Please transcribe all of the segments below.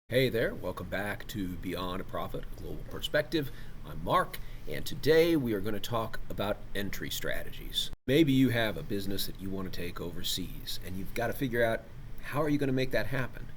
Hey there, welcome back to Beyond a Profit, a Global Perspective. I'm Mark, and today we are going to talk about entry strategies. Maybe you have a business that you want to take overseas, and you've got to figure out how are you going to make that happen.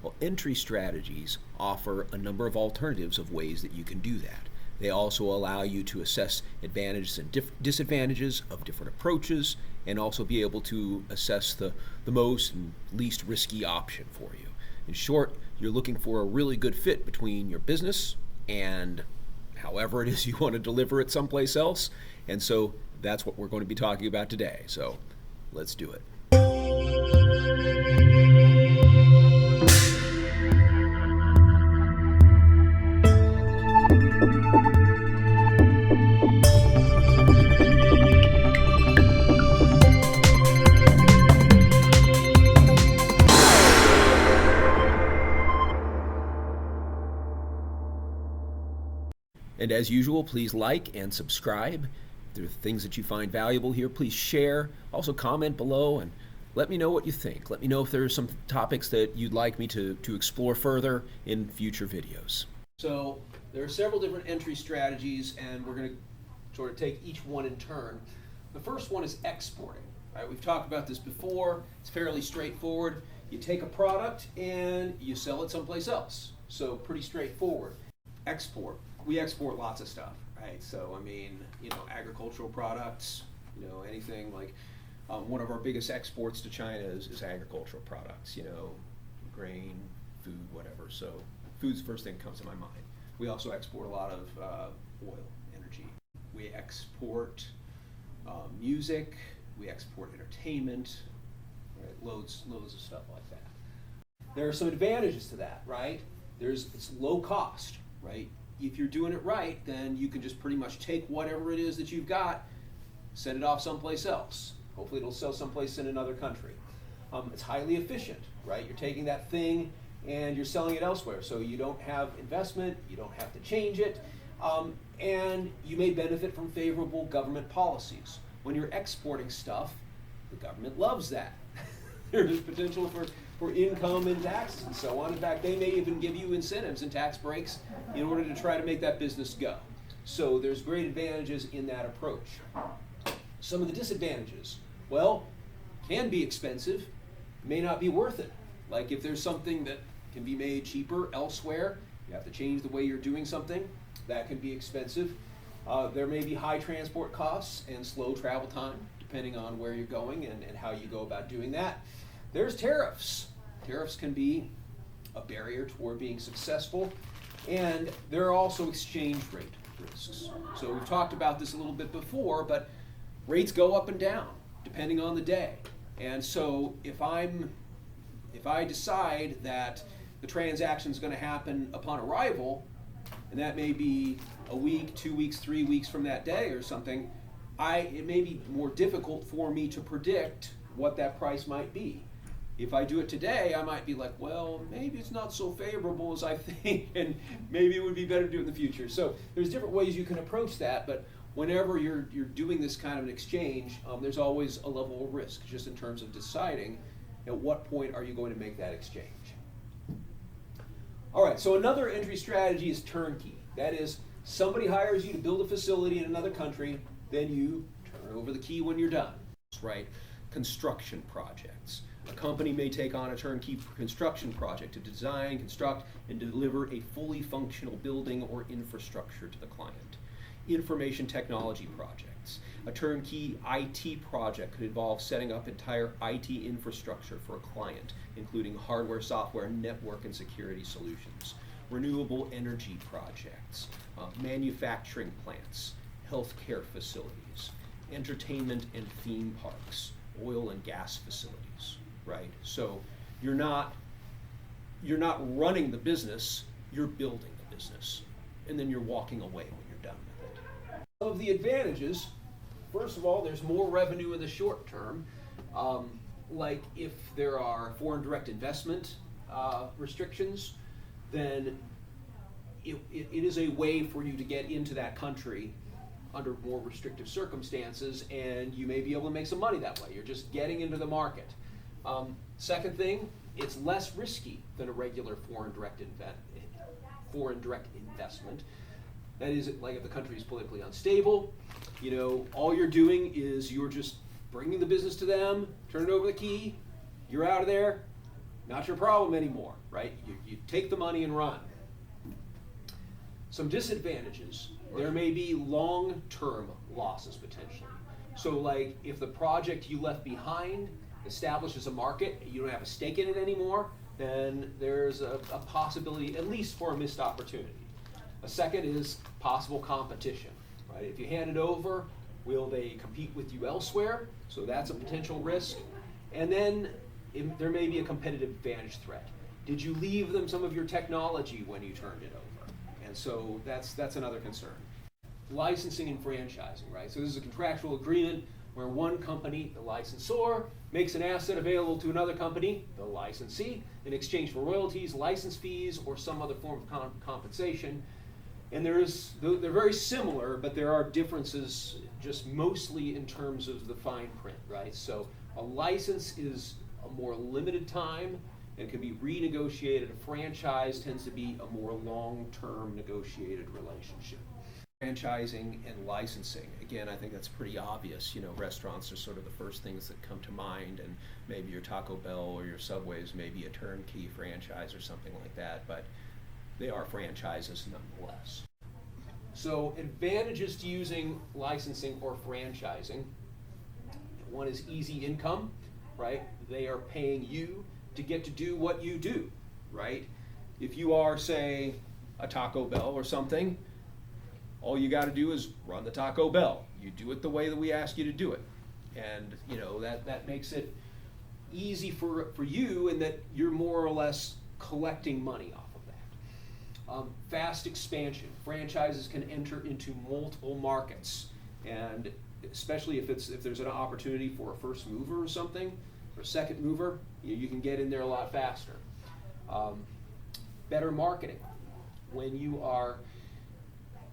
Well, entry strategies offer a number of alternatives of ways that you can do that. They also allow you to assess advantages and disadvantages of different approaches, and also be able to assess the most and least risky option for you. In short, you're looking for a really good fit between your business and however it is you want to deliver it someplace else. And so that's what we're going to be talking about today. So let's do it. And as usual, please like and subscribe. If there are things that you find valuable here, please share. Also comment below and let me know what you think. Let me know if there are some topics that you'd like me to explore further in future videos. So there are several different entry strategies, and we're going to sort of take each one in turn. The first one is exporting. Right? We've talked about this before. It's fairly straightforward. You take a product and you sell it someplace else. So pretty straightforward. Export. We export lots of stuff, right? So, I mean, agricultural products, anything like one of our biggest exports to China is agricultural products, grain, food, whatever. So, food's the first thing that comes to my mind. We also export a lot of oil, energy. We export music. We export entertainment, right? Loads of stuff like that. There are some advantages to that, right? It's low cost, right? If you're doing it right, then you can just pretty much take whatever it is that you've got, send it off someplace else. Hopefully it'll sell someplace in another country. It's highly efficient, right? You're taking that thing and you're selling it elsewhere. So you don't have investment, you don't have to change it, and you may benefit from favorable government policies. When you're exporting stuff, the government loves that. There's potential for income and taxes and so on. In fact, they may even give you incentives and tax breaks in order to try to make that business go. So there's great advantages in that approach. Some of the disadvantages, well, can be expensive, may not be worth it. Like if there's something that can be made cheaper elsewhere, you have to change the way you're doing something, that can be expensive. There may be high transport costs and slow travel time, depending on where you're going and how you go about doing that. There's tariffs. Tariffs can be a barrier toward being successful. And there are also exchange rate risks. So we've talked about this a little bit before, but rates go up and down depending on the day. And so if I decide that the transaction is going to happen upon arrival, and that may be a week, 2 weeks, 3 weeks from that day or something, it may be more difficult for me to predict what that price might be. If I do it today, I might be like, well, maybe it's not so favorable as I think, and maybe it would be better to do it in the future. So there's different ways you can approach that, but whenever you're doing this kind of an exchange, there's always a level of risk, just in terms of deciding at what point are you going to make that exchange. All right, so another entry strategy is turnkey. That is, somebody hires you to build a facility in another country, then you turn over the key when you're done. Right? Construction projects. A company may take on a turnkey construction project to design, construct, and deliver a fully functional building or infrastructure to the client. Information technology projects. A turnkey IT project could involve setting up entire IT infrastructure for a client, including hardware, software, network, and security solutions. Renewable energy projects, manufacturing plants, healthcare facilities, entertainment and theme parks, oil and gas facilities, right? So you're not running the business, you're building the business, and then you're walking away when you're done with it. Some of the advantages, first of all, there's more revenue in the short term, like if there are foreign direct investment restrictions, then it is a way for you to get into that country under more restrictive circumstances, and you may be able to make some money that way. You're just getting into the market. Second thing It's less risky than a regular foreign direct investment. That is, like if the country is politically unstable, all you're doing is you're just bringing the business to them, turning over the key, you're out of there, not your problem anymore, right? You take the money and run. Some disadvantages, there may be long-term losses potentially. So like if the project you left behind establishes a market, you don't have a stake in it anymore, then there's a possibility, at least for a missed opportunity. A second is possible competition, right? If you hand it over, will they compete with you elsewhere? So that's a potential risk. And then there may be a competitive advantage threat. Did you leave them some of your technology when you turned it over? And so that's another concern. Licensing and franchising, right? So this is a contractual agreement where one company, the licensor, makes an asset available to another company, the licensee, in exchange for royalties, license fees, or some other form of compensation. And they're very similar, but there are differences just mostly in terms of the fine print, right? So a license is a more limited time and can be renegotiated. A franchise tends to be a more long-term negotiated relationship. Franchising and licensing, again, I think that's pretty obvious. Restaurants are sort of the first things that come to mind, and maybe your Taco Bell or your Subway's maybe a turnkey franchise or something like that, but they are franchises nonetheless. So advantages to using licensing or franchising. One is easy income, right? They are paying you to get to do what you do, right? If you are, say, a Taco Bell or something, all you got to do is run the Taco Bell. You do it the way that we ask you to do it. And that makes it easy for you in that you're more or less collecting money off of that. Fast expansion. Franchises can enter into multiple markets, and especially if there's an opportunity for a first mover or something, or a second mover, you can get in there a lot faster. Better marketing. When you are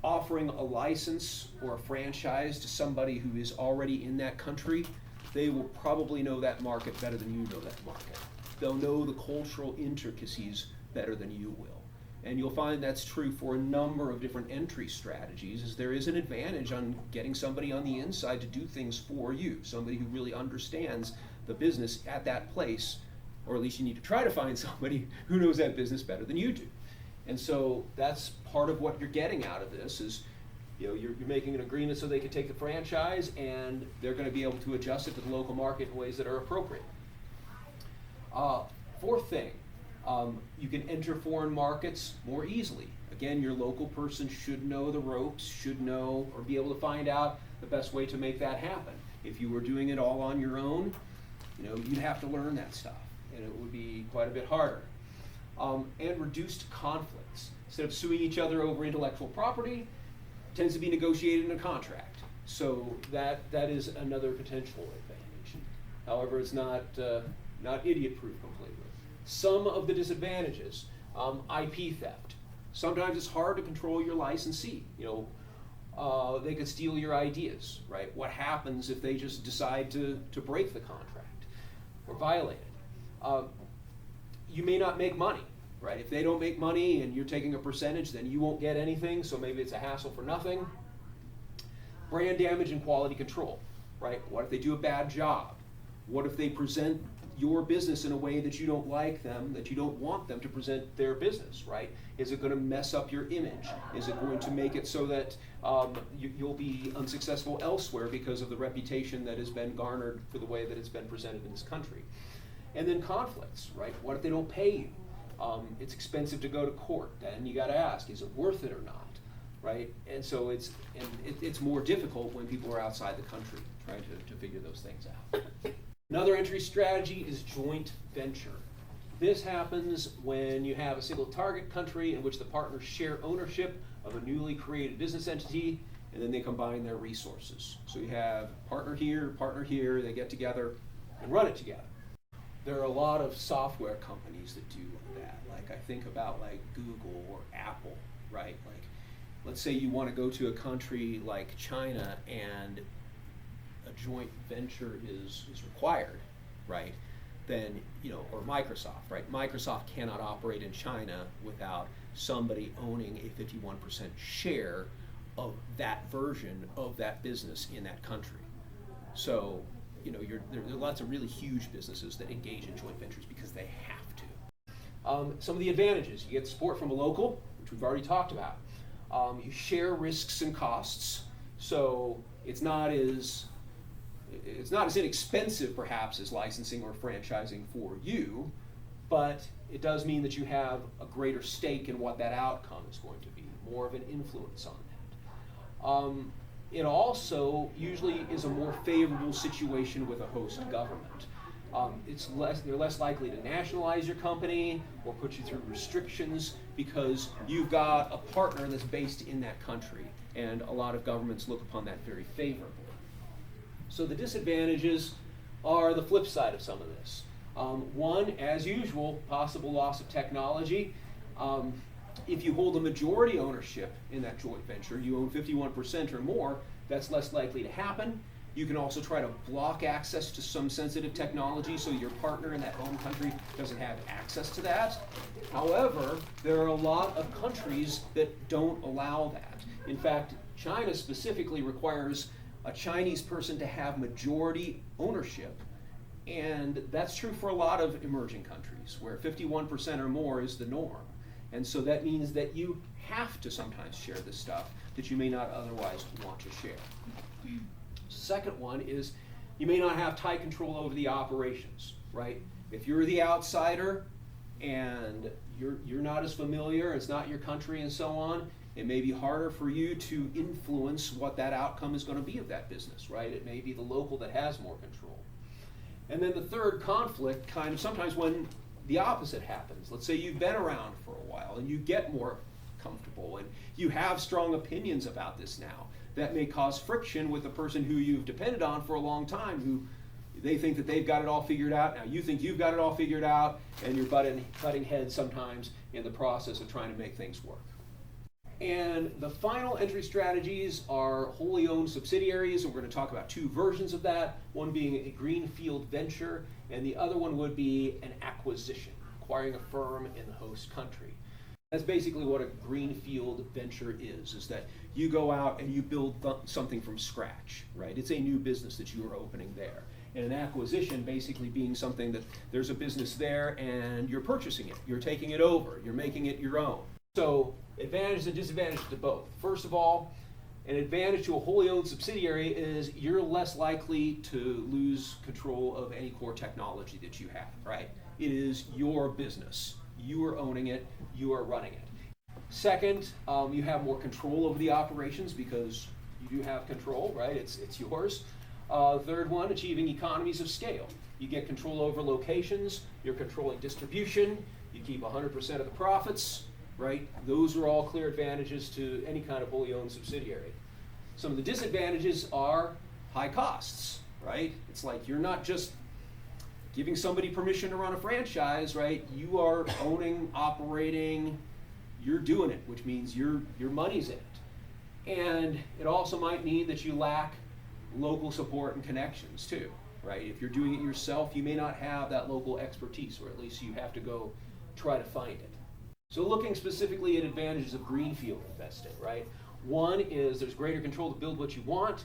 offering a license or a franchise to somebody who is already in that country, they will probably know that market better than you know that market. They'll know the cultural intricacies better than you will. And you'll find that's true for a number of different entry strategies, as there is an advantage on getting somebody on the inside to do things for you, somebody who really understands the business at that place, or at least you need to try to find somebody who knows that business better than you do. And so that's part of what you're getting out of this is, you're making an agreement so they can take the franchise and they're going to be able to adjust it to the local market in ways that are appropriate. Fourth thing, you can enter foreign markets more easily. Again, your local person should know the ropes, should know or be able to find out the best way to make that happen. If you were doing it all on your own, you'd have to learn that stuff, and it would be quite a bit harder. And reduced conflicts. Instead of suing each other over intellectual property, tends to be negotiated in a contract. So that is another potential advantage. However, it's not idiot-proof completely. Some of the disadvantages, IP theft. Sometimes it's hard to control your licensee. They could steal your ideas, right? What happens if they just decide to break the contract or violate it? You may not make money, right? If they don't make money and you're taking a percentage, then you won't get anything, so maybe it's a hassle for nothing. Brand damage and quality control, right? What if they do a bad job? What if they present your business in a way that you don't like them, that you don't want them to present their business, right? Is it going to mess up your image? Is it going to make it so that you'll be unsuccessful elsewhere because of the reputation that has been garnered for the way that it's been presented in this country? And then conflicts, right? What if they don't pay you? It's expensive to go to court. Then you got to ask, is it worth it or not, right? And so it's more difficult when people are outside the country trying to figure those things out. Another entry strategy is joint venture. This happens when you have a single target country in which the partners share ownership of a newly created business entity, and then they combine their resources. So you have partner here, they get together and run it together. There are a lot of software companies that do that. Like I think about like Google or Apple, right? Like let's say you want to go to a country like China and a joint venture is required, right? then, or Microsoft, right? Microsoft cannot operate in China without somebody owning a 51% share of that version of that business in that country. So, there are lots of really huge businesses that engage in joint ventures because they have to. Some of the advantages: you get support from a local, which we've already talked about. You share risks and costs, so it's not as inexpensive perhaps as licensing or franchising for you, but it does mean that you have a greater stake in what that outcome is going to be, more of an influence on that. It also usually is a more favorable situation with a host government. They're less likely to nationalize your company or put you through restrictions because you've got a partner that's based in that country, and a lot of governments look upon that very favorably. So the disadvantages are the flip side of some of this. One, as usual, possible loss of technology. If you hold a majority ownership in that joint venture, you own 51% or more, that's less likely to happen. You can also try to block access to some sensitive technology so your partner in that home country doesn't have access to that. However, there are a lot of countries that don't allow that. In fact, China specifically requires a Chinese person to have majority ownership, and that's true for a lot of emerging countries where 51% or more is the norm. And so that means that you have to sometimes share this stuff that you may not otherwise want to share. Second one is you may not have tight control over the operations, right? If you're the outsider and you're not as familiar, it's not your country and so on, it may be harder for you to influence what that outcome is going to be of that business, right? It may be the local that has more control. And then the third conflict, kind of sometimes when the opposite happens. Let's say you've been around for a while and you get more comfortable and you have strong opinions about this now. That may cause friction with the person who you've depended on for a long time, who they think that they've got it all figured out. Now you think you've got it all figured out, and you're butting heads sometimes in the process of trying to make things work. And the final entry strategies are wholly owned subsidiaries, and we're going to talk about two versions of that, one being a greenfield venture, and the other one would be an acquisition, acquiring a firm in the host country. That's basically what a greenfield venture is that you go out and you build something from scratch, right? It's a new business that you are opening there. And an acquisition basically being something that there's a business there and you're purchasing it, you're taking it over, you're making it your own. So advantages and disadvantages to both. First of all, an advantage to a wholly owned subsidiary is you're less likely to lose control of any core technology that you have, right? It is your business. You are owning it, you are running it. Second, you have more control over the operations because you do have control, right? It's yours. Third one, achieving economies of scale. You get control over locations, you're controlling distribution, you keep 100% of the profits, right? Those are all clear advantages to any kind of wholly owned subsidiary. Some of the disadvantages are high costs, right? It's like you're not just giving somebody permission to run a franchise, right? You are owning, operating, you're doing it, which means your money's in it. And it also might mean that you lack local support and connections too, right? If you're doing it yourself, you may not have that local expertise, or at least you have to go try to find it. So looking specifically at advantages of greenfield investing, right? One is there's greater control to build what you want.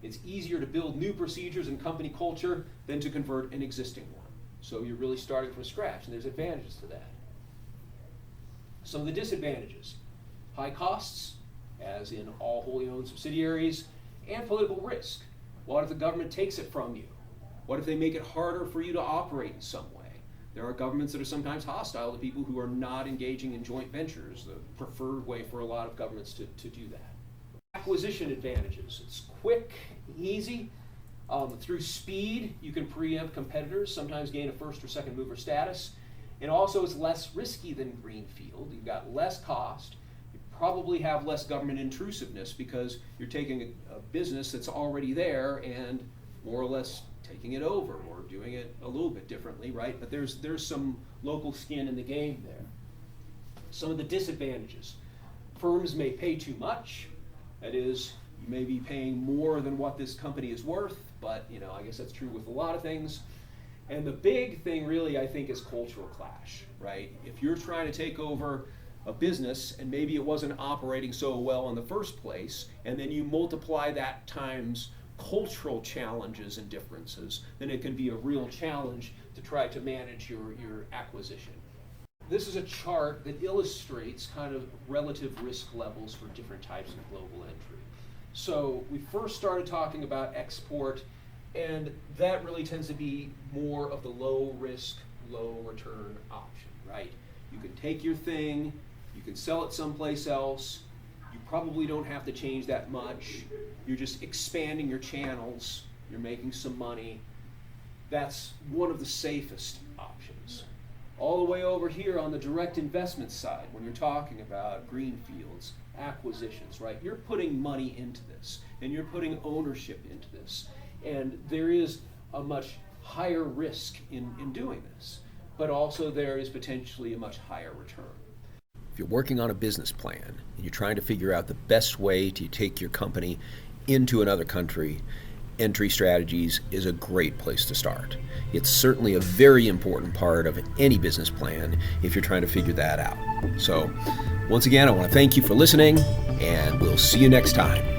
It's easier to build new procedures and company culture than to convert an existing one. So you're really starting from scratch, and there's advantages to that. Some of the disadvantages: high costs, as in all wholly owned subsidiaries, and political risk. What if the government takes it from you? What if they make it harder for you to operate in some way? There are governments that are sometimes hostile to people who are not engaging in joint ventures, the preferred way for a lot of governments to do that. Acquisition advantages: it's quick, easy. Through speed, you can preempt competitors, sometimes gain a first or second mover status. And also it's less risky than greenfield. You've got less cost. You probably have less government intrusiveness because you're taking a business that's already there and more or less taking it over or doing it a little bit differently, right? But there's some local skin in the game there. Some of the disadvantages: firms may pay too much. That is, you may be paying more than what this company is worth, but I guess that's true with a lot of things. And the big thing really, I think, is cultural clash, right? If you're trying to take over a business and maybe it wasn't operating so well in the first place, and then you multiply that times cultural challenges and differences, then it can be a real challenge to try to manage your acquisition. This is a chart that illustrates kind of relative risk levels for different types of global entry. So we first started talking about export, and that really tends to be more of the low risk, low return option, right? You can take your thing, you can sell it someplace else, you probably don't have to change that much, you're just expanding your channels, you're making some money. That's one of the safest options. All the way over here on the direct investment side, when you're talking about greenfields, acquisitions, right? You're putting money into this, and you're putting ownership into this. And there is a much higher risk in doing this, but also there is potentially a much higher return. If you're working on a business plan and you're trying to figure out the best way to take your company into another country, Entry Strategies is a great place to start. It's certainly a very important part of any business plan if you're trying to figure that out. So, once again, I want to thank you for listening, and we'll see you next time.